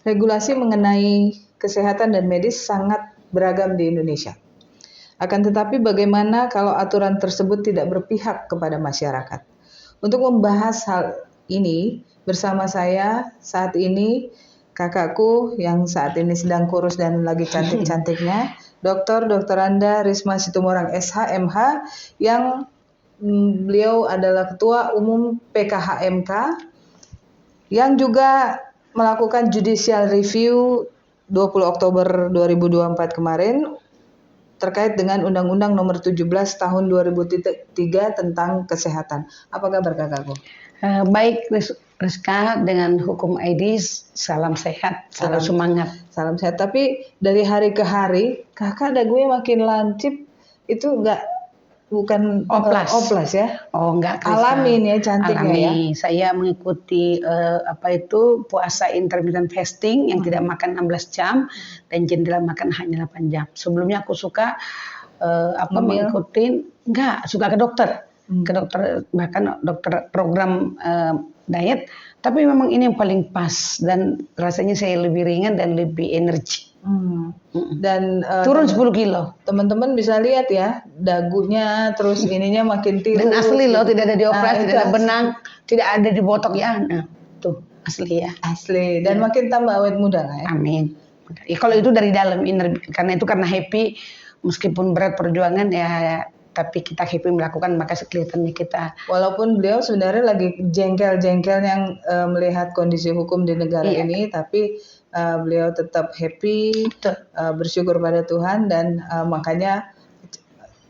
Regulasi mengenai kesehatan dan medis sangat beragam di Indonesia. Akan tetapi bagaimana kalau aturan tersebut tidak berpihak kepada masyarakat? Untuk membahas hal ini bersama saya saat ini kakakku yang saat ini sedang kurus dan lagi cantik-cantiknya, Dr. Anda Risma Situmorang SH MH yang beliau adalah Ketua Umum PKHMK yang juga melakukan judicial review 20 Oktober 2024 kemarin terkait dengan Undang-Undang Nomor 17 Tahun 2003 tentang kesehatan. Apa kabar kakakku? Baik Rizka, dengan hukum Aidis, salam sehat, salam semangat. Salam sehat. Tapi dari hari ke hari, kakak dagunya makin lancip. Itu bukan oplas ya? Oh enggak, alami ya cantiknya ya. Saya mengikuti puasa intermittent fasting yang tidak makan 16 jam dan jendela makan hanya 8 jam. Sebelumnya aku suka mengikuti suka ke dokter. Ke dokter, bahkan dokter program diet, tapi memang ini yang paling pas dan rasanya saya lebih ringan dan lebih energi. Dan turun 10 kilo. Teman-teman bisa lihat ya, dagunya terus ininya makin tirus. Dan asli loh, tidak ada dioperasi, tidak ada benang, tidak ada dibotok ya. Nah, tuh asli ya. Asli dan makin tambah awet muda ya. Amin. Ya, kalau itu dari dalam karena happy, meskipun berat perjuangan ya, tapi kita happy melakukan, maka kelihatannya kita. Walaupun beliau sebenarnya lagi jengkel-jengkel yang melihat kondisi hukum di negara ini, tapi beliau tetap happy, bersyukur pada Tuhan dan makanya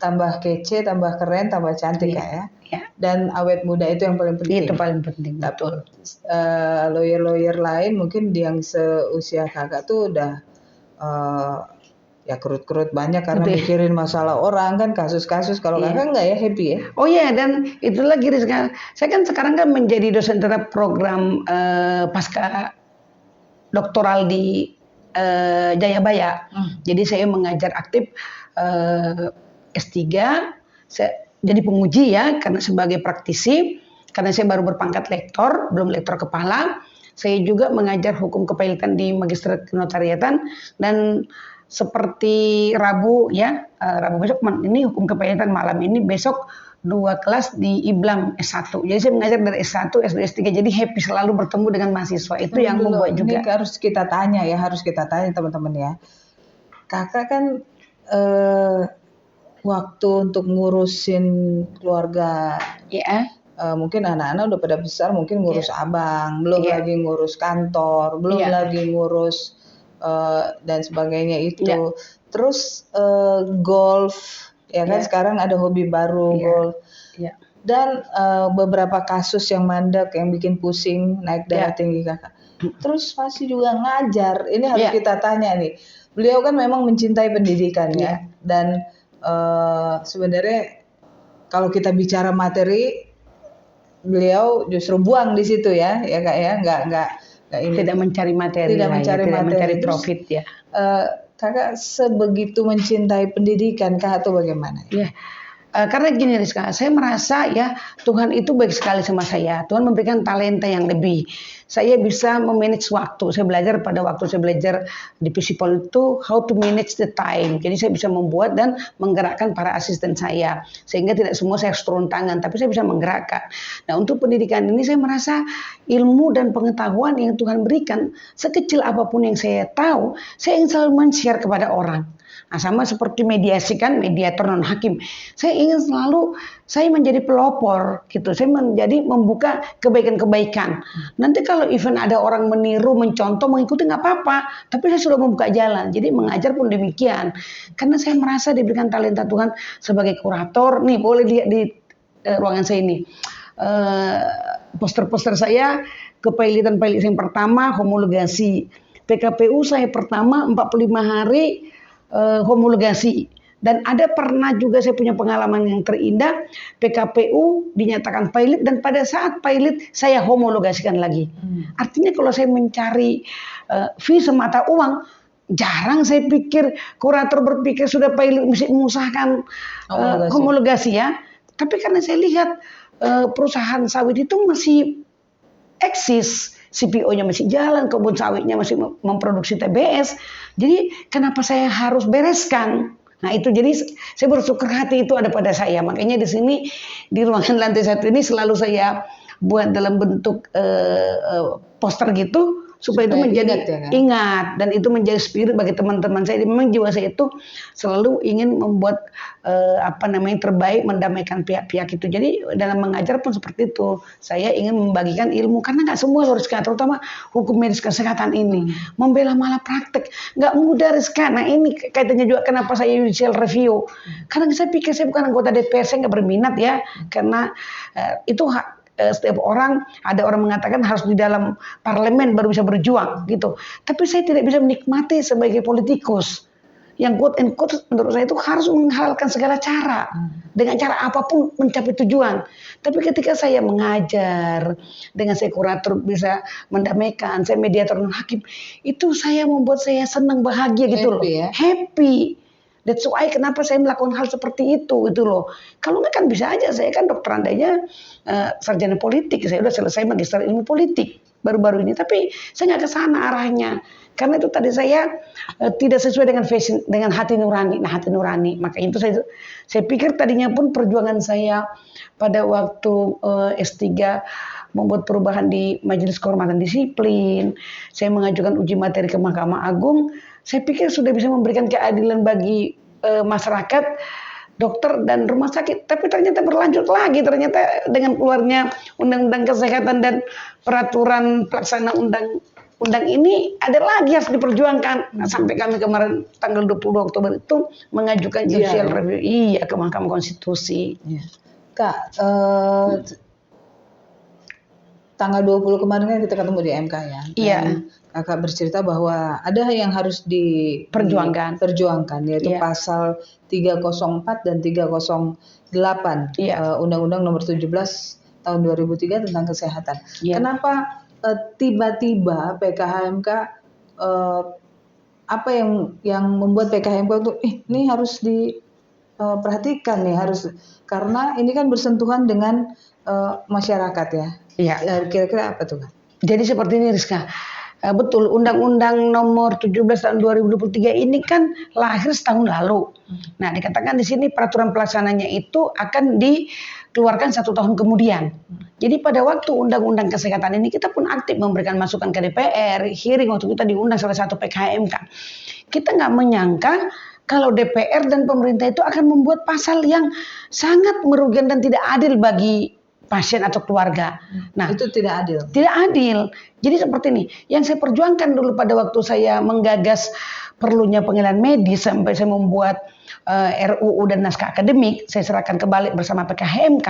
tambah kece, tambah keren, tambah cantik ya. Dan awet muda itu yang paling penting. Itu paling penting. Betul. Lawyer-lawyer lain mungkin yang seusia kakak tuh udah ya kerut-kerut banyak karena mikirin masalah orang kan, kasus-kasus. Kalau kakak enggak ya, happy ya? Oh iya, dan itu lagi saya kan sekarang kan menjadi dosen tetap program pasca doktoral di Jayabaya. Jadi saya mengajar aktif S3, saya jadi penguji ya, karena sebagai praktisi, karena saya baru berpangkat lektor, belum lektor kepala. Saya juga mengajar hukum kepailitan di Magister Kenotariatan dan seperti Rabu besok ini hukum kepailitan malam ini, besok 2 kelas di IBLAM S1. Jadi saya mengajar dari S1, S2, S3. Jadi happy selalu bertemu dengan mahasiswa. Itu yang membuat juga. Ini harus kita tanya teman-teman ya. Kakak kan waktu untuk ngurusin keluarga, mungkin anak-anak udah pada besar, mungkin ngurus abang, belum lagi ngurus kantor, belum lagi ngurus dan sebagainya itu. Terus golf, ya kan sekarang ada hobi baru golf. Dan beberapa kasus yang mandek, yang bikin pusing, naik darah tinggi kakak. Terus masih juga ngajar. Ini harus kita tanya nih. Beliau kan memang mencintai pendidikan ya. Dan sebenarnya kalau kita bicara materi, beliau justru buang di situ ya kak ya, nggak ini. Tidak mencari materi, tidak mencari profit ya. Kakak sebegitu mencintai pendidikan kah atau bagaimana? Karena gini Rizka, saya merasa ya Tuhan itu baik sekali sama saya. Tuhan memberikan talenta yang lebih. Saya bisa memanage waktu. Saya belajar pada waktu saya belajar di Visipol itu how to manage the time. Jadi saya bisa membuat dan menggerakkan para asisten saya. Sehingga tidak semua saya harus turun tangan, tapi saya bisa menggerakkan. Nah, untuk pendidikan ini saya merasa ilmu dan pengetahuan yang Tuhan berikan, sekecil apapun yang saya tahu, saya ingin selalu men-share kepada orang. Nah, sama seperti mediasi kan, mediator non hakim. Saya ingin selalu saya menjadi pelopor gitu. Saya membuka kebaikan-kebaikan. Nanti kalau event ada orang meniru, mencontoh, mengikuti nggak apa-apa. Tapi saya sudah membuka jalan. Jadi mengajar pun demikian. Karena saya merasa diberikan talenta Tuhan sebagai kurator. Nih boleh lihat di ruangan saya ini. Poster-poster saya kepailitan yang pertama homologasi. PKPU saya pertama 45 hari homologasi. Dan ada pernah juga saya punya pengalaman yang terindah, PKPU dinyatakan pilot dan pada saat pilot saya homologasikan lagi. Artinya kalau saya mencari fee semata uang, jarang saya pikir kurator berpikir sudah pilot mesti mengusahakan homologasi ya. Tapi karena saya lihat perusahaan sawit itu masih eksis CPO-nya masih jalan, kebun sawitnya masih memproduksi TBS. Jadi kenapa saya harus bereskan? Nah itu jadi saya bersyukur hati itu ada pada saya. Makanya di sini di ruangan lantai 1 ini selalu saya buat dalam bentuk poster gitu supaya itu menjadi ingat dan itu menjadi spirit bagi teman-teman saya. Memang jiwa saya itu selalu ingin membuat terbaik, mendamaikan pihak-pihak itu. Jadi dalam mengajar pun seperti itu. Saya ingin membagikan ilmu karena nggak semua loh Rizka, terutama hukum medis kesehatan ini membela malah praktek nggak mudah Rizka. Nah ini kaitannya juga kenapa saya judicial review. Karena saya pikir saya bukan anggota DPR, saya nggak berminat ya karena itu setiap orang, ada orang mengatakan harus di dalam parlemen baru bisa berjuang gitu. Tapi saya tidak bisa menikmati sebagai politikus yang quote and quote menurut saya itu harus menghalalkan segala cara dengan cara apapun mencapai tujuan. Tapi ketika saya mengajar dengan saya kurator bisa mendamaikan, saya mediator non hakim, itu saya membuat saya senang, bahagia gitu loh. Happy. That's why kenapa saya melakukan hal seperti itu gitu loh. Kalau nggak kan bisa aja, saya kan dokter andainya sarjana politik, saya udah selesai magister ilmu politik baru-baru ini, tapi saya nggak ke sana arahnya. Karena itu tadi saya tidak sesuai dengan fashion, dengan hati nurani. Nah hati nurani, maka itu saya pikir tadinya pun perjuangan saya pada waktu S3 membuat perubahan di Majelis Kehormatan Disiplin, saya mengajukan uji materi ke Mahkamah Agung. Saya pikir sudah bisa memberikan keadilan bagi masyarakat, dokter dan rumah sakit. Tapi ternyata berlanjut lagi. Ternyata dengan keluarnya Undang-Undang Kesehatan dan peraturan pelaksana undang ini ada lagi harus diperjuangkan. Nah, sampai kami kemarin tanggal 20 Oktober itu mengajukan judicial review ke Mahkamah Konstitusi. Kak, tanggal 20 kemarin kan kita ketemu di MK ya. Iya. Kakak bercerita bahwa ada yang harus diperjuangkan yaitu pasal 304 dan 308 Undang-Undang Nomor 17 tahun 2003 tentang kesehatan. Kenapa tiba-tiba PKHMK apa yang membuat PKHMK itu ini harus diperhatikan nih, harus karena ini kan bersentuhan dengan masyarakat ya. Iya. Kira-kira apa tuh Kak? Jadi seperti ini Rizka. Betul, Undang-Undang Nomor 17 tahun 2023 ini kan lahir setahun lalu. Nah, dikatakan di sini peraturan pelaksananya itu akan dikeluarkan 1 tahun kemudian. Jadi pada waktu Undang-Undang Kesehatan ini kita pun aktif memberikan masukan ke DPR, hearing waktu kita diundang salah satu PKHMK. Kita nggak menyangka kalau DPR dan pemerintah itu akan membuat pasal yang sangat merugikan dan tidak adil bagi pasien atau keluarga. Nah, itu tidak adil. Tidak adil. Jadi seperti ini, yang saya perjuangkan dulu pada waktu saya menggagas perlunya pengadilan medis sampai saya membuat RUU dan naskah akademik, saya serahkan ke balik bersama PKHMK.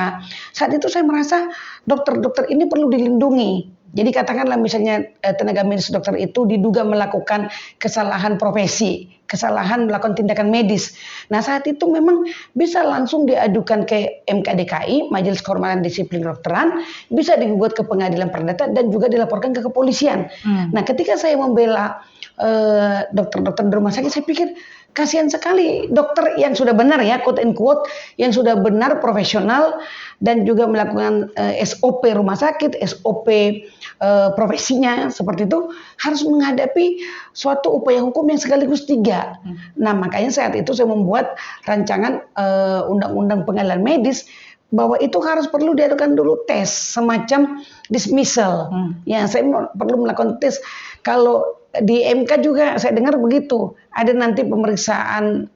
Saat itu saya merasa dokter-dokter ini perlu dilindungi. Jadi katakanlah misalnya tenaga medis dokter itu diduga melakukan kesalahan profesi, kesalahan melakukan tindakan medis. Nah saat itu memang bisa langsung diadukan ke MKDKI, Majelis Kehormatan Disiplin Kedokteran, bisa digugat ke Pengadilan Perdata dan juga dilaporkan ke kepolisian. Nah ketika saya membela dokter-dokter di rumah sakit, saya pikir kasihan sekali dokter yang sudah benar ya, quote and quote, yang sudah benar profesional dan juga melakukan SOP rumah sakit, SOP profesinya seperti itu harus menghadapi suatu upaya hukum yang sekaligus 3. Nah makanya saat itu saya membuat rancangan undang-undang pengadilan medis bahwa itu harus perlu diadukan dulu tes semacam dismissal. Ya saya perlu melakukan tes. Kalau di MK juga saya dengar begitu, ada nanti pemeriksaan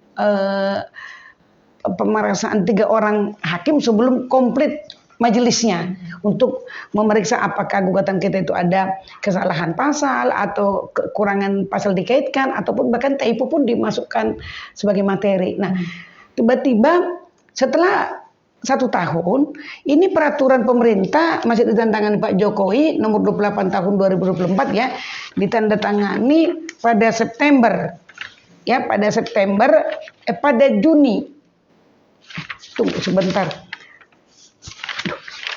3 orang hakim sebelum komplit majelisnya untuk memeriksa apakah gugatan kita itu ada kesalahan pasal atau kekurangan pasal dikaitkan ataupun bahkan typo pun dimasukkan sebagai materi. Nah, tiba-tiba setelah 1 tahun, ini peraturan pemerintah masih ditandatangani Pak Jokowi nomor 28 tahun 2024 ya, ditandatangani pada September. Ya, pada Juni. Tunggu sebentar.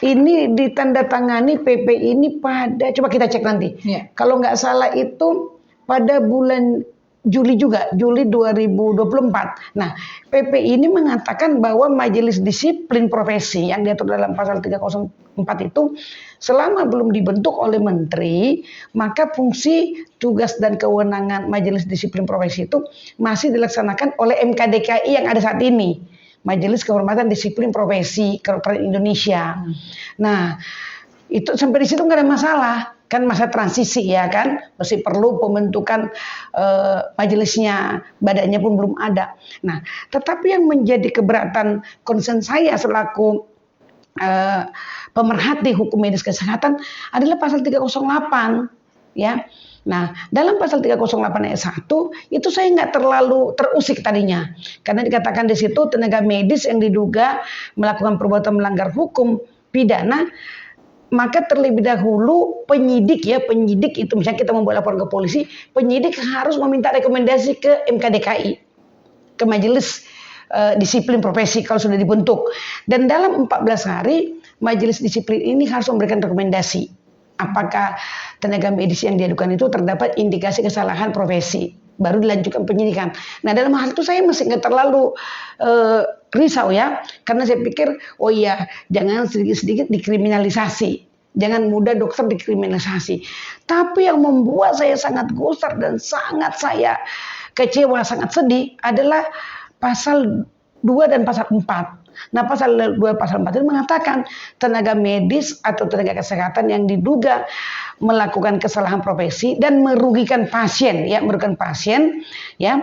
Ini ditandatangani PP ini pada, coba kita cek nanti. Kalau nggak salah itu pada bulan Juli juga, Juli 2024. Nah, PP ini mengatakan bahwa Majelis Disiplin Profesi yang diatur dalam pasal 304 itu selama belum dibentuk oleh menteri, maka fungsi, tugas dan kewenangan Majelis Disiplin Profesi itu masih dilaksanakan oleh MKDKI yang ada saat ini, Majelis Kehormatan Disiplin Profesi Kedokteran Indonesia. Nah, itu sampai di situ nggak ada masalah. Kan masa transisi ya kan, masih perlu pembentukan majelisnya, badannya pun belum ada. Nah, tetapi yang menjadi keberatan concern saya selaku pemerhati hukum medis kesehatan adalah pasal 308 ya. Nah, dalam pasal 308 ayat 1 itu saya nggak terlalu terusik tadinya, karena dikatakan di situ tenaga medis yang diduga melakukan perbuatan melanggar hukum pidana, maka terlebih dahulu penyidik itu misalnya kita membuat laporan ke polisi, penyidik harus meminta rekomendasi ke MKDKI, ke Majelis Disiplin Profesi kalau sudah dibentuk. Dan dalam 14 hari Majelis Disiplin ini harus memberikan rekomendasi apakah tenaga medis yang diadukan itu terdapat indikasi kesalahan profesi, baru dilanjutkan penyidikan. Nah, dalam hal itu saya masih nggak terlalu risau ya, karena saya pikir oh iya, jangan sedikit-sedikit dikriminalisasi, jangan mudah dokter dikriminalisasi. Tapi yang membuat saya sangat gusar dan sangat saya kecewa, sangat sedih adalah pasal 2 dan pasal 4. Nah, pasal 2 pasal 4 itu mengatakan tenaga medis atau tenaga kesehatan yang diduga melakukan kesalahan profesi dan merugikan pasien ya,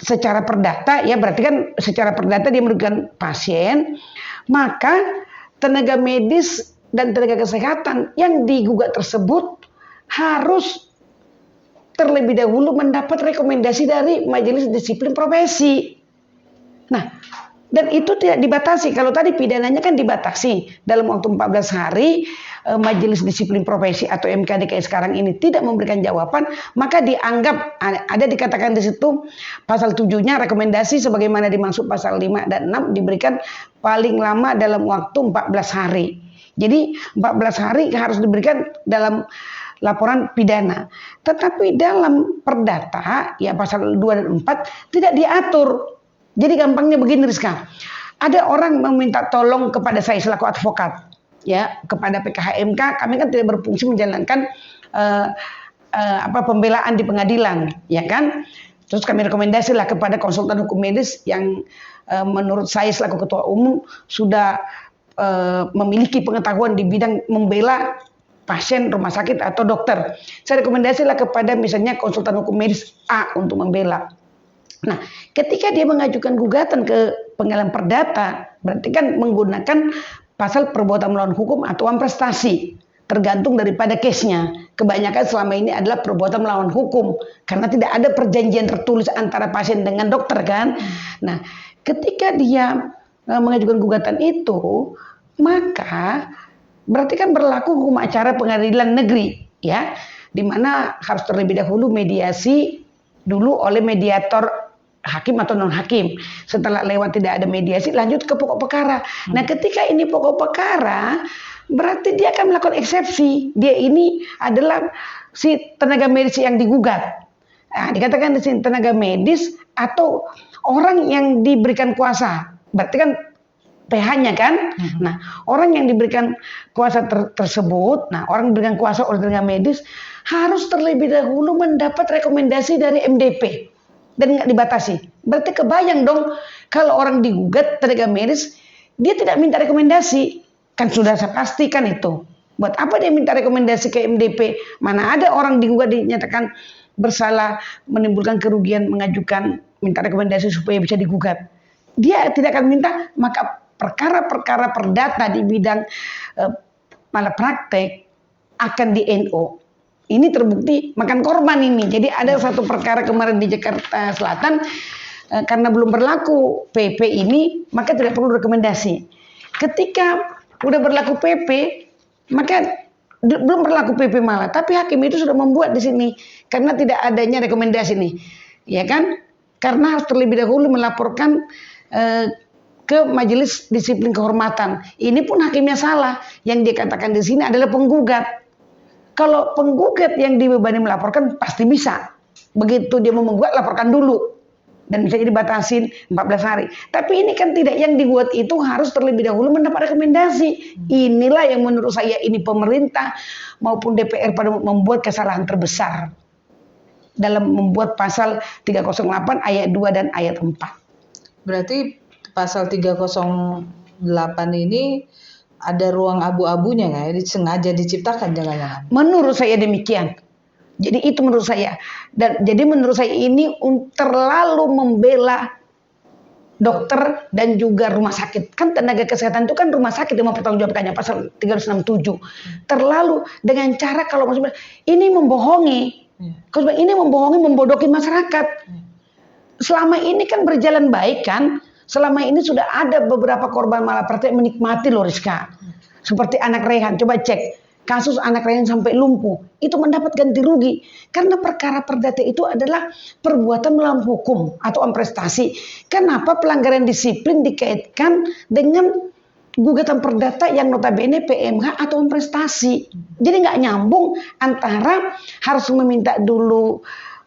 secara perdata ya, berarti kan secara perdata dia merugikan pasien, maka tenaga medis dan tenaga kesehatan yang digugat tersebut harus terlebih dahulu mendapat rekomendasi dari Majelis Disiplin Profesi. Nah, dan itu tidak dibatasi. Kalau tadi pidananya kan dibatasi dalam waktu 14 hari, Majelis Disiplin Profesi atau MKDKI sekarang ini tidak memberikan jawaban, maka dianggap ada dikatakan di situ pasal 7-nya rekomendasi sebagaimana dimaksud pasal 5 dan 6 diberikan paling lama dalam waktu 14 hari. Jadi 14 hari harus diberikan dalam laporan pidana. Tetapi dalam perdata ya pasal 2 dan 4 tidak diatur. Jadi gampangnya begini Rizka, ada orang meminta tolong kepada saya selaku advokat, ya kepada PKHMK, kami kan tidak berfungsi menjalankan pembelaan di pengadilan, ya kan? Terus kami rekomendasilah kepada konsultan hukum medis yang menurut saya selaku ketua umum sudah memiliki pengetahuan di bidang membela pasien rumah sakit atau dokter. Saya rekomendasilah kepada misalnya konsultan hukum medis A untuk membela. Nah, ketika dia mengajukan gugatan ke pengadilan perdata, berarti kan menggunakan pasal perbuatan melawan hukum atau prestasi, tergantung daripada case-nya. Kebanyakan selama ini adalah perbuatan melawan hukum, karena tidak ada perjanjian tertulis antara pasien dengan dokter kan. Nah, ketika dia mengajukan gugatan itu, maka berarti kan berlaku hukum acara pengadilan negeri, ya, di mana harus terlebih dahulu mediasi dulu oleh mediator hakim atau non hakim. Setelah lewat tidak ada mediasi, lanjut ke pokok perkara. Nah, ketika ini pokok perkara, berarti dia akan melakukan eksepsi. Dia ini adalah si tenaga medis yang digugat. Nah, dikatakan di sini tenaga medis atau orang yang diberikan kuasa. Berarti kan PH-nya kan. Nah, orang yang diberikan kuasa tersebut, nah orang diberikan kuasa oleh tenaga medis harus terlebih dahulu mendapat rekomendasi dari MDP. Dan nggak dibatasi. Berarti kebayang dong kalau orang digugat tenaga medis, dia tidak minta rekomendasi. Kan sudah saya pastikan itu. Buat apa dia minta rekomendasi ke MDP? Mana ada orang digugat dinyatakan bersalah, menimbulkan kerugian, mengajukan minta rekomendasi supaya bisa digugat. Dia tidak akan minta, maka perkara-perkara perdata di bidang malapraktek akan di NO. Ini terbukti makan korban ini. Jadi ada satu perkara kemarin di Jakarta Selatan, karena belum berlaku PP ini, maka tidak perlu rekomendasi. Ketika udah berlaku PP, maka belum berlaku PP malah. Tapi hakim itu sudah membuat di sini, karena tidak adanya rekomendasi nih, ya kan? Karena harus terlebih dahulu melaporkan ke Majelis Disiplin Kehormatan. Ini pun hakimnya salah. Yang dikatakan di sini adalah penggugat. Kalau penggugat yang dibebani melaporkan pasti bisa. Begitu dia mau menggugat, laporkan dulu. Dan bisa dibatasin 14 hari. Tapi ini kan tidak, yang dibuat itu harus terlebih dahulu mendapat rekomendasi. Inilah yang menurut saya ini pemerintah maupun DPR pada membuat kesalahan terbesar dalam membuat pasal 308 ayat 2 dan ayat 4. Berarti pasal 308 ini ada ruang abu-abunya nggak ya? Sengaja diciptakan jangan-jangan? Menurut saya demikian. Jadi itu menurut saya. Dan jadi menurut saya ini terlalu membela dokter dan juga rumah sakit. Kan tenaga kesehatan itu kan rumah sakit yang mempertanggungjawabkannya, pasal 367. Terlalu dengan cara kalau maksudnya ini membohongi. Kalau ini membohongi, membodohi masyarakat. Selama ini kan berjalan baik kan? Selama ini sudah ada beberapa korban malapraktik menikmati loh Rizka. Seperti anak Rehan, coba cek. Kasus anak Rehan sampai lumpuh, itu mendapat ganti rugi. Karena perkara perdata itu adalah perbuatan melawan hukum atau prestasi. Kenapa pelanggaran disiplin dikaitkan dengan gugatan perdata yang notabene PMH atau prestasi? Jadi nggak nyambung antara harus meminta dulu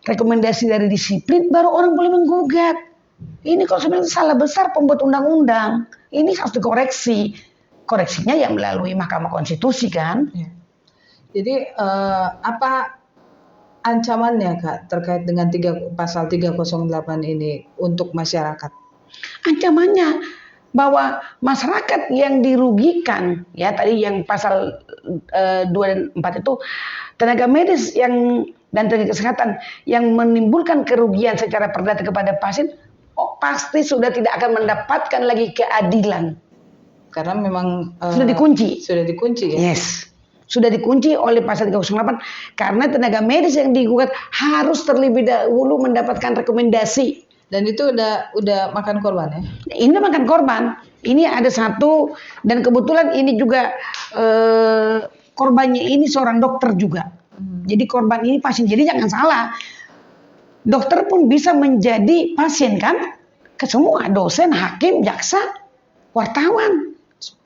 rekomendasi dari disiplin, baru orang boleh menggugat. Ini kalau sebenarnya salah besar pembuat undang-undang. Ini harus dikoreksi. Koreksinya yang melalui Mahkamah Konstitusi kan. Jadi apa ancamannya Kak terkait dengan pasal 308 ini untuk masyarakat? Ancamannya bahwa masyarakat yang dirugikan, ya tadi yang pasal 2 dan 4 itu tenaga medis yang dan tenaga kesehatan yang menimbulkan kerugian secara perdata kepada pasien, pasti sudah tidak akan mendapatkan lagi keadilan. Karena memang sudah dikunci. Sudah dikunci ya. Yes. Sudah dikunci oleh pasal 308 karena tenaga medis yang digugat harus terlebih dahulu mendapatkan rekomendasi. Dan itu udah makan korban ya? Ini makan korban. Ini ada satu dan kebetulan ini juga korbannya ini seorang dokter juga. Jadi korban ini pasien. Jadi jangan salah. Dokter pun bisa menjadi pasien kan? Ke semua dosen, hakim, jaksa, wartawan.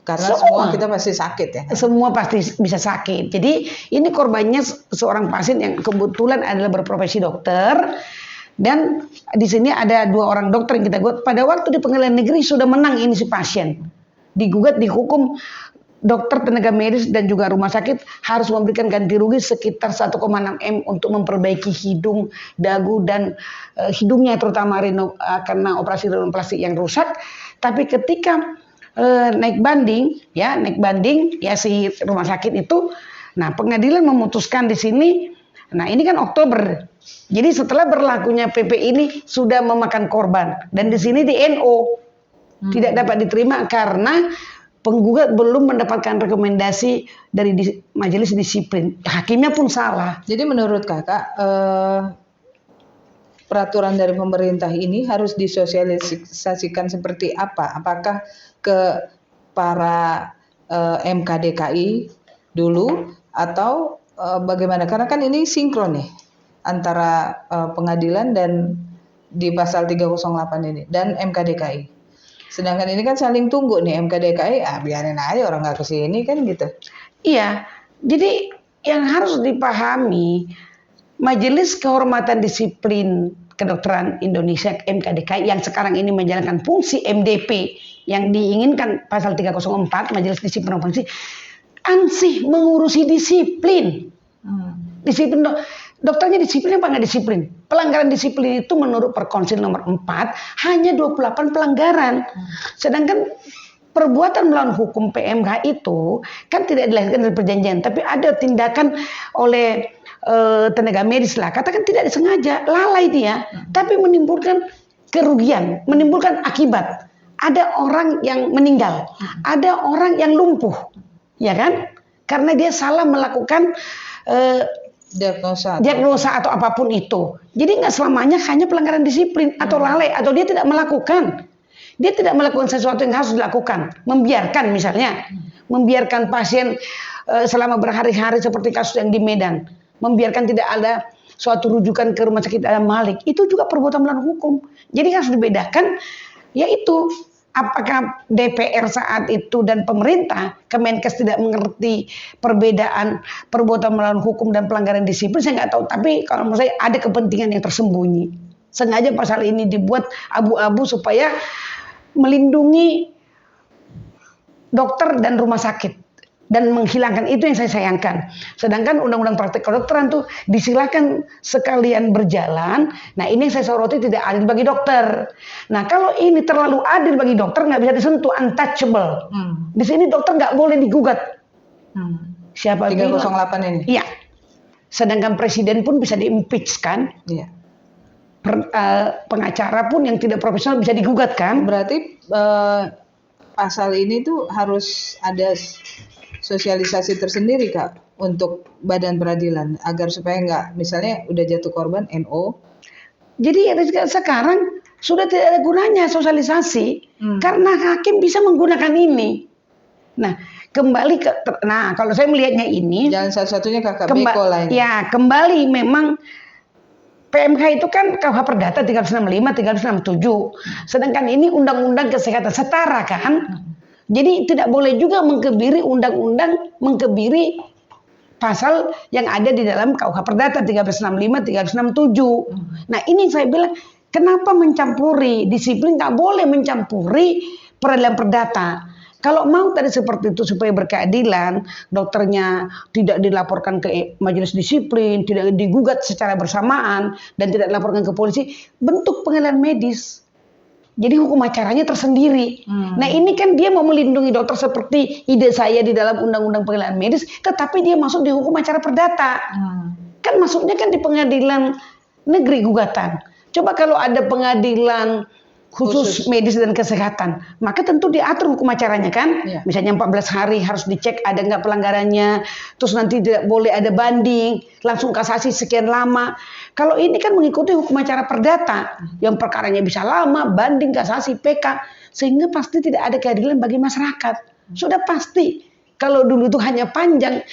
Karena semua kita pasti sakit ya. Semua pasti bisa sakit. Jadi ini korbannya seorang pasien yang kebetulan adalah berprofesi dokter. Dan di sini ada 2 orang dokter yang kita gugat. Pada waktu di pengadilan negeri sudah menang ini si pasien. Digugat, dihukum, dokter, tenaga medis dan juga rumah sakit harus memberikan ganti rugi sekitar 1,6 M untuk memperbaiki hidung, dagu dan hidungnya terutama karena operasi rinoplastik yang rusak. Tapi ketika naik banding ya si rumah sakit itu, nah pengadilan memutuskan di sini, nah ini kan Oktober, jadi setelah berlakunya PP ini sudah memakan korban dan di sini di NO tidak dapat diterima karena penggugat belum mendapatkan rekomendasi dari majelis disiplin, hakimnya pun salah. Jadi menurut kakak peraturan dari pemerintah ini harus disosialisasikan seperti apa? Apakah ke para MKDKI dulu atau bagaimana? Karena kan ini sinkron nih antara pengadilan dan di pasal 308 ini dan MKDKI. Sedangkan ini kan saling tunggu nih, MKDKI biarin aja orang nggak kesini kan gitu. Iya, jadi yang harus dipahami Majelis Kehormatan Disiplin Kedokteran Indonesia MKDKI yang sekarang ini menjalankan fungsi MDP yang diinginkan pasal 304 Majelis Disiplin Profesi ansih mengurusi disiplin. Disiplin dokternya disiplin apa nggak disiplin? Pelanggaran disiplin itu menurut Perkonsil nomor 4 hanya 28 pelanggaran. Sedangkan perbuatan melawan hukum PMH itu kan tidak dilahirkan dari perjanjian, tapi ada tindakan oleh tenaga medis lah, katakan tidak disengaja, lalai dia, tapi menimbulkan kerugian, menimbulkan akibat. Ada orang yang meninggal, ada orang yang lumpuh, ya kan? Karena dia salah melakukan diagnosa atau apapun itu. Jadi nggak selamanya hanya pelanggaran disiplin atau lalai atau dia tidak melakukan. Dia tidak melakukan sesuatu yang harus dilakukan, membiarkan misalnya, membiarkan pasien selama berhari-hari seperti kasus yang di Medan, membiarkan tidak ada suatu rujukan ke rumah sakit Adam Malik, itu juga perbuatan melawan hukum. Jadi harus dibedakan, yaitu apakah DPR saat itu dan pemerintah, Kemenkes tidak mengerti perbedaan perbuatan melawan hukum dan pelanggaran disiplin, saya nggak tahu. Tapi kalau menurut saya ada kepentingan yang tersembunyi. Sengaja pasal ini dibuat abu-abu supaya melindungi dokter dan rumah sakit. Dan menghilangkan itu yang saya sayangkan. Sedangkan undang-undang praktek kedokteran tuh disilakan sekalian berjalan. Nah ini yang saya soroti tidak adil bagi dokter. Nah kalau ini terlalu adil bagi dokter nggak bisa disentuh, untouchable. Di sini dokter nggak boleh digugat. Siapa 308 ini? Iya. Sedangkan presiden pun bisa diimpeach kan? Iya. Pengacara pun yang tidak profesional bisa digugat kan? Berarti pasal ini tuh harus ada sosialisasi tersendiri Kak untuk badan peradilan agar supaya nggak, misalnya udah jatuh korban NO. Jadi sekarang sudah tidak ada gunanya sosialisasi karena hakim bisa menggunakan ini. Nah kembali ke, kalau saya melihatnya ini jalan satu-satunya Kakak Beko lah ini. Ya kembali memang PMK itu kan KUH Perdata 365, 367. Sedangkan ini undang-undang kesehatan setara kan. Jadi tidak boleh juga mengkebiri undang-undang, mengkebiri pasal yang ada di dalam KUH Perdata 365, 367. Nah ini saya bilang, kenapa mencampuri? Disiplin nggak boleh mencampuri peradilan perdata. Kalau mau tadi seperti itu supaya berkeadilan, dokternya tidak dilaporkan ke majelis disiplin, tidak digugat secara bersamaan, dan tidak dilaporkan ke polisi, bentuk pengadilan medis. Jadi hukum acaranya tersendiri. Nah ini kan dia mau melindungi dokter seperti ide saya di dalam undang-undang pengadilan medis, tetapi dia masuk di hukum acara perdata. Kan masuknya kan di pengadilan negeri gugatan. Coba kalau ada pengadilan khusus medis dan kesehatan, maka tentu diatur hukum acaranya kan. Ya. Misalnya 14 hari harus dicek ada nggak pelanggarannya, terus nanti tidak boleh ada banding, langsung kasasi sekian lama. Kalau ini kan mengikuti hukum acara perdata, yang perkaranya bisa lama, banding, kasasi, PK, sehingga pasti tidak ada keadilan bagi masyarakat. Sudah pasti. Kalau dulu itu hanya panjang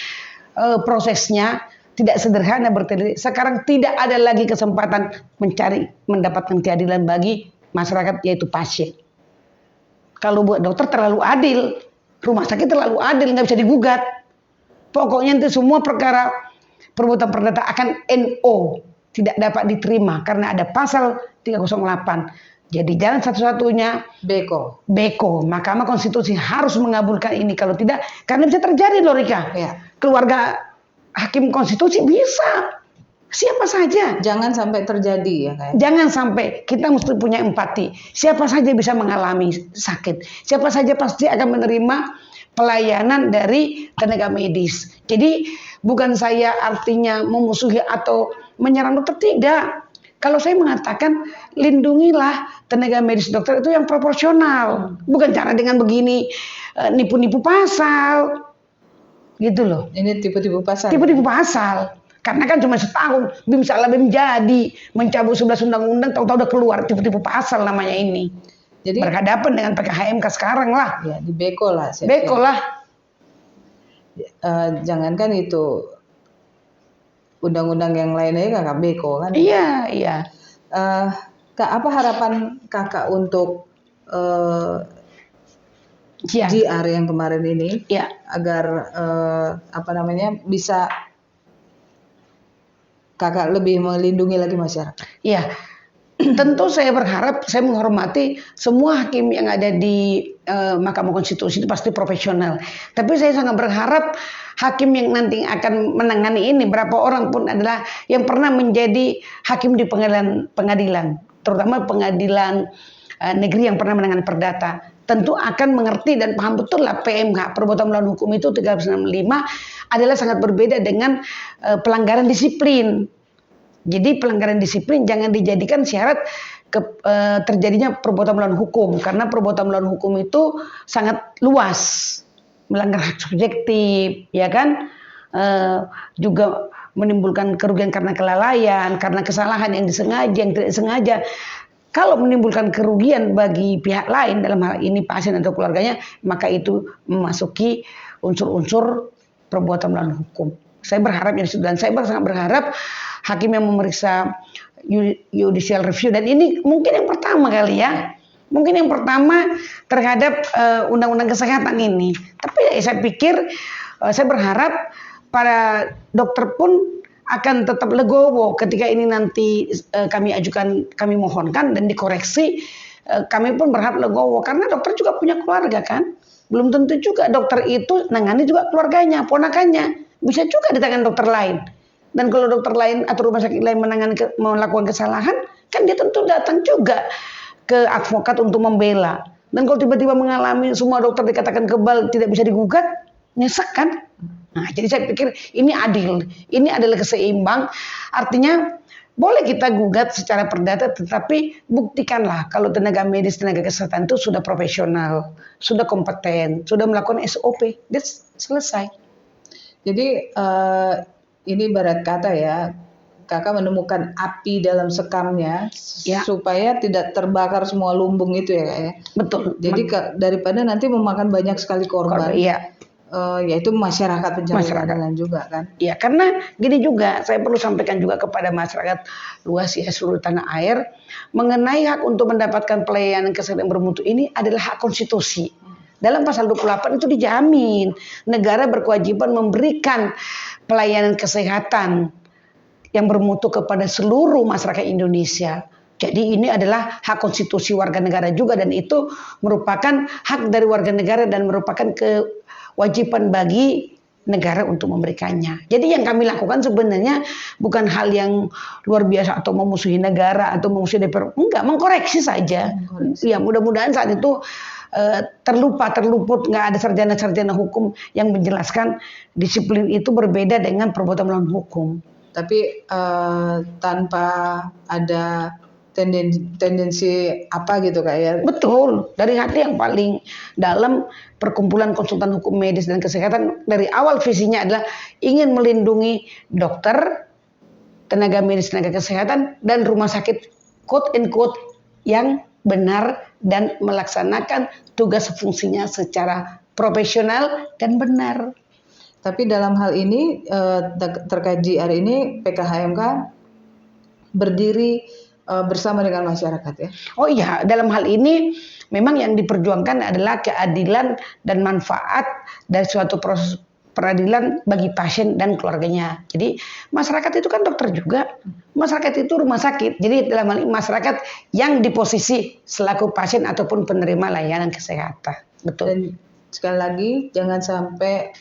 prosesnya, tidak sederhana bertele. Sekarang tidak ada lagi kesempatan mendapatkan keadilan bagi masyarakat, yaitu pasien. Kalau buat dokter terlalu adil, rumah sakit terlalu adil, nggak bisa digugat. Pokoknya itu semua perkara perbuatan perdata akan NO, tidak dapat diterima karena ada pasal 308. Jadi jalan satu-satunya Beko. Mahkamah Konstitusi harus mengabulkan ini. Kalau tidak, karena bisa terjadi loh Rika. Ya. Keluarga hakim konstitusi bisa. Siapa saja. Jangan sampai terjadi ya kan. Jangan sampai, kita mesti punya empati. Siapa saja bisa mengalami sakit. Siapa saja pasti akan menerima pelayanan dari tenaga medis. Jadi bukan saya artinya memusuhi atau menyerang dokter, tidak. Kalau saya mengatakan lindungilah tenaga medis dokter itu yang proporsional. Bukan cara dengan begini nipu-nipu pasal. Gitu loh. Ini tipu-tipu pasal. Tipu-tipu pasal. Karena kan cuma setahun BIM salah BIM jadi mencabut 11 undang-undang, tahu-tahu udah keluar tipu-tipu pasal namanya ini. Jadi berhadapan dengan PKHMK sekarang lah. Ya, di Beko lah. Beko lah. Jangankan itu undang-undang yang lain aja Kakak Beko kan. Iya, iya. Kak, apa harapan Kakak untuk GR yang kemarin ini? Ya. Agar bisa Kakak lebih melindungi lagi masyarakat. Iya. Tentu saya berharap, saya menghormati semua hakim yang ada di Mahkamah Konstitusi itu pasti profesional. Tapi saya sangat berharap hakim yang nanti akan menangani ini, berapa orang pun adalah yang pernah menjadi hakim di pengadilan, terutama pengadilan negeri yang pernah menangani perdata. Tentu akan mengerti dan paham betul lah PMH, perbuatan melawan hukum itu 365 adalah sangat berbeda dengan pelanggaran disiplin. Jadi pelanggaran disiplin jangan dijadikan syarat terjadinya perbuatan melawan hukum, karena perbuatan melawan hukum itu sangat luas, melanggar hak subjektif, ya kan, juga menimbulkan kerugian karena kelalaian, karena kesalahan yang disengaja, yang tidak sengaja. Kalau menimbulkan kerugian bagi pihak lain, dalam hal ini pasien atau keluarganya, maka itu memasuki unsur-unsur perbuatan melawan hukum. Saya berharap dan saya sangat berharap hakim yang memeriksa judicial review, dan ini mungkin yang pertama kali ya, Mungkin yang pertama terhadap undang-undang kesehatan ini. Tapi saya pikir, saya berharap para dokter pun akan tetap legowo ketika ini nanti kami ajukan, kami mohonkan dan dikoreksi. Kami pun berharap legowo karena dokter juga punya keluarga kan. Belum tentu juga dokter itu nangani juga keluarganya, ponakannya. Bisa juga di tangan dokter lain. Dan kalau dokter lain atau rumah sakit lain melakukan kesalahan, kan dia tentu datang juga ke advokat untuk membela. Dan kalau tiba-tiba mengalami semua dokter dikatakan kebal, tidak bisa digugat, nyesek kan? Nah, jadi saya pikir ini adil. Ini adalah keseimbang. Artinya boleh kita gugat secara perdata, tetapi buktikanlah kalau tenaga medis, tenaga kesehatan itu sudah profesional, sudah kompeten, sudah melakukan SOP. That's selesai. Jadi ini ibarat kata ya, kakak menemukan api dalam sekamnya supaya tidak terbakar semua lumbung itu ya kak ya. Betul. Jadi daripada nanti memakan banyak sekali korban. Iya. Yaitu masyarakat pencari keadilan juga kan. Iya, karena gini juga, saya perlu sampaikan juga kepada masyarakat luas ya seluruh tanah air mengenai hak untuk mendapatkan pelayanan kesehatan bermutu ini adalah hak konstitusi. Dalam pasal 28 itu dijamin negara berkewajiban memberikan pelayanan kesehatan yang bermutu kepada seluruh masyarakat Indonesia. Jadi ini adalah hak konstitusi warga negara juga dan itu merupakan hak dari warga negara dan merupakan kewajiban bagi negara untuk memberikannya. Jadi yang kami lakukan sebenarnya bukan hal yang luar biasa atau memusuhi negara atau memusuhi DPR. Enggak, mengkoreksi saja. Ya mudah-mudahan saat itu terluput, nggak ada sarjana-sarjana hukum yang menjelaskan disiplin itu berbeda dengan perbuatan melawan hukum. Tapi tanpa ada tendensi apa gitu kak ya? Betul, dari hati yang paling dalam Perkumpulan Konsultan Hukum Medis dan Kesehatan dari awal visinya adalah ingin melindungi dokter, tenaga medis, tenaga kesehatan, dan rumah sakit quote and quote yang benar dan melaksanakan tugas fungsinya secara profesional dan benar. Tapi dalam hal ini terkait JR ini PKHMK berdiri bersama dengan masyarakat ya. Oh iya, dalam hal ini memang yang diperjuangkan adalah keadilan dan manfaat dari suatu proses peradilan bagi pasien dan keluarganya. Jadi masyarakat itu kan dokter juga, masyarakat itu rumah sakit. Jadi dalam hal ini masyarakat yang di posisi selaku pasien ataupun penerima layanan kesehatan. Betul. Dan sekali lagi jangan sampai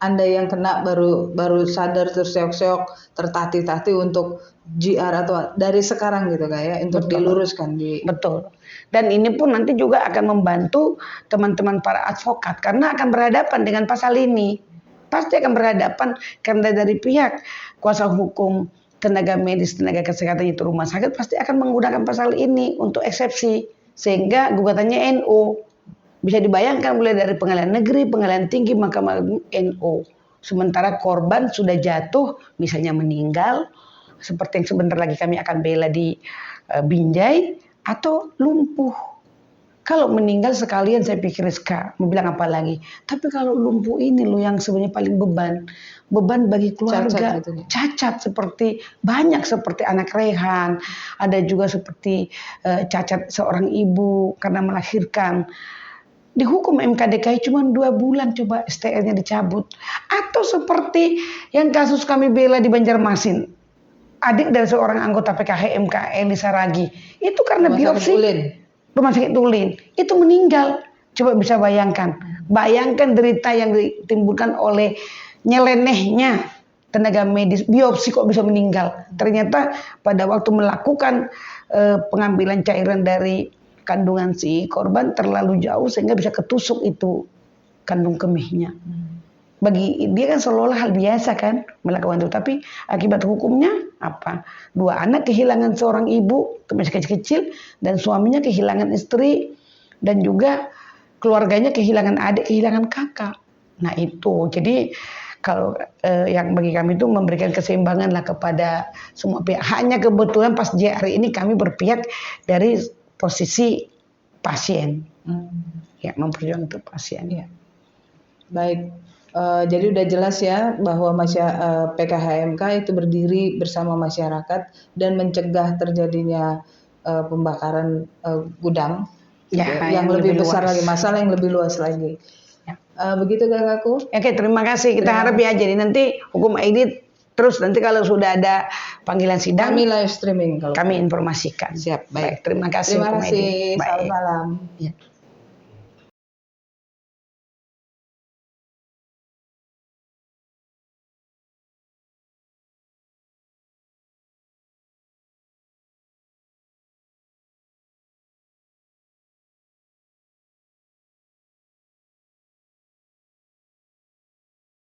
Anda yang kena baru sadar terseok-seok, tertatih-tatih untuk JR atau dari sekarang gitu kayak untuk diluruskan di. Betul. Dan ini pun nanti juga akan membantu teman-teman para advokat karena akan berhadapan dengan pasal ini. Pasti akan berhadapan karena dari pihak kuasa hukum tenaga medis, tenaga kesehatan itu rumah sakit pasti akan menggunakan pasal ini untuk eksepsi sehingga gugatannya NO. Bisa dibayangkan mulai dari pengadilan negeri, pengadilan tinggi, mahkamah agung, NO. Sementara korban sudah jatuh, misalnya meninggal, seperti yang sebentar lagi kami akan bela di Binjai, atau lumpuh. Kalau meninggal sekalian saya pikir mau bilang apa lagi. Tapi kalau lumpuh ini loh yang sebenarnya paling beban bagi keluarga. Cacat seperti banyak seperti anak Rehan, ada juga seperti cacat seorang ibu karena melahirkan. Dihukum MK DKI cuma 2 bulan coba STR-nya dicabut. Atau seperti yang kasus kami bela di Banjarmasin. Adik dari seorang anggota PKHMK Elisa Ragi. Itu karena biopsi rumah sakit Tulin. Itu meninggal. Coba bisa bayangkan. Bayangkan derita yang ditimbulkan oleh nyelenehnya tenaga medis. Biopsi kok bisa meninggal. Ternyata pada waktu melakukan pengambilan cairan dari kandungan si korban terlalu jauh sehingga bisa ketusuk itu kandung kemihnya. Bagi dia kan seolah-olah hal biasa kan melakukan itu, tapi akibat hukumnya apa? 2 anak kehilangan seorang ibu masih kecil-kecil dan suaminya kehilangan istri dan juga keluarganya kehilangan adik, kehilangan kakak. Nah itu jadi kalau yang bagi kami itu memberikan keseimbangan lah kepada semua pihak. Hanya kebetulan pas JR ini kami berpihak dari posisi pasien, ya memperjuangkan untuk pasien. Ya. Baik, jadi udah jelas ya bahwa PKHMK itu berdiri bersama masyarakat dan mencegah terjadinya pembakaran gudang Ya, yang lebih besar luas. lagi, masalah yang lebih luas lagi. Ya. Begitu kakakku. Oke, terima kasih. Kita harap ya, jadi nanti hukum ID terus nanti kalau sudah ada panggilan sidang, Kami live streaming kalau kami informasikan. siap. Baik. Terima kasih Terima hukum ID. kasih. Selamat Baik. malam. Ya.